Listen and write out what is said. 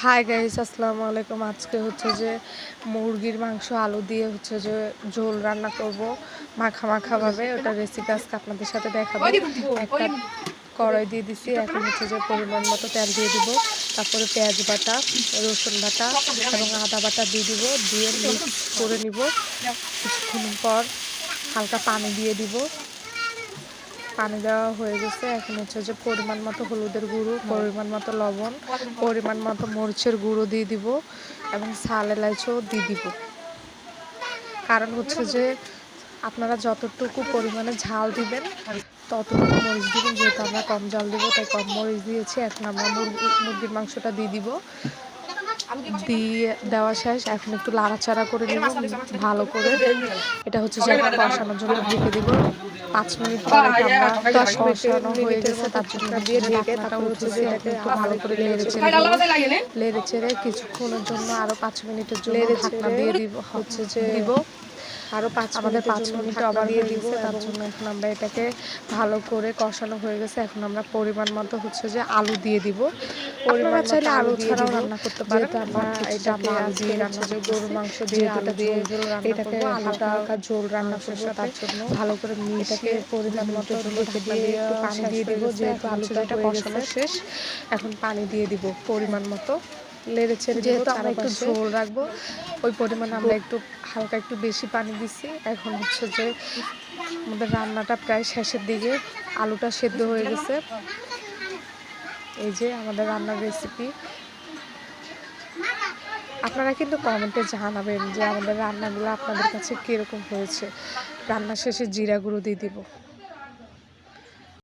Hi guys, আসসালামু আলাইকুম। আজকে হচ্ছে যে মুরগির মাংস আলু দিয়ে হচ্ছে যে ঝোল রান্না করব মাখা মাখাভাবে। ওটা রেসিপি আজকে আপনাদের সাথে দেখাবো। একটা কড়াই দিয়ে দিছি, এখন হচ্ছে যে পরিমাণ মতো তেল দিয়ে দিব, তারপরে পেঁয়াজ বাটা, রসুন বাটা এবং আদা বাটা দিয়ে দিব, দিয়ে মিক্স করে নিব। কিছুক্ষণ পর হালকা পানি দিয়ে দিব। পানি দেওয়া হয়ে গেছে। এখন হচ্ছে যে পরিমাণ মতো হলুদের গুঁড়ো, পরিমাণ মতো লবণ, পরিমাণ মতো মরিচের গুঁড়ো দিয়ে দিব এবং ঝাল এলাচও দিয়ে দিব। কারণ হচ্ছে যে আপনারা যতটুকু পরিমাণে ঝাল দিবেন ততটুকু মরিচ দিবেন, যেহেতু আমরা কম ঝাল দিব তাই কম মরিচ দিয়েছি। এখন আমরা মুরগির মাংসটা দিয়ে দিব। দিয়ে দেওয়া শেষ। এখন একটু নাড়াচাড়া করে নিব ভালো করে। এটা হচ্ছে যে এখন কষানোর জন্য ঢেকে দিব। 5 মিনিট পরে আমরা কষানো হয়ে গেছে, তার জন্য দিয়ে ঢেকে তারপর হচ্ছে যে এটাকে একটু ভালো করে লেড়ে চেড়ে কিছুক্ষণের জন্য আরো 5 মিনিটের জন্য ঢাকনা দিয়ে দিব। হচ্ছে যে দিব আরও 5 মিনিট আবার দিয়ে দিব। তার জন্য এখন আমরা এটাকে ভালো করে কষানো হয়ে গেছে। এখন আমরা পরিমাণ মতো হচ্ছে যে আলু দিয়ে দিব। আপনারা চাইলে আলু ছাড়াও রান্না করতে পারেন। আমরা এটাকে আজকে রান্না যে গরুর মাংস দিয়ে আলু দিয়ে এটাকে হালকা হালকা ঝোল রান্না করবো, তার জন্য ভালো করে এটাকে পরিমাণ মতো ঢেকে দিয়ে একটু পানি দিয়ে দিব। যেহেতু আলুটা কষানো শেষ, এখন পানি দিয়ে দিব পরিমাণ মতো। লেড়ে ছেড়ে যেহেতু আমরা একটু ঝোল রাখবো ওই পরিমাণে আমরা একটু হালকা একটু বেশি পানি দিছি। এখন হচ্ছে যে আমাদের রান্নাটা প্রায় শেষের দিকে, আলুটা সেদ্ধ হয়ে গেছে। এই যে আমাদের রান্নার রেসিপি। আপনারা কিন্তু কমেন্টে জানাবেন যে আমাদের রান্নাগুলো আপনাদের কাছে কীরকম হয়েছে। রান্না শেষে জিরা গুঁড়ো দিয়ে দিব।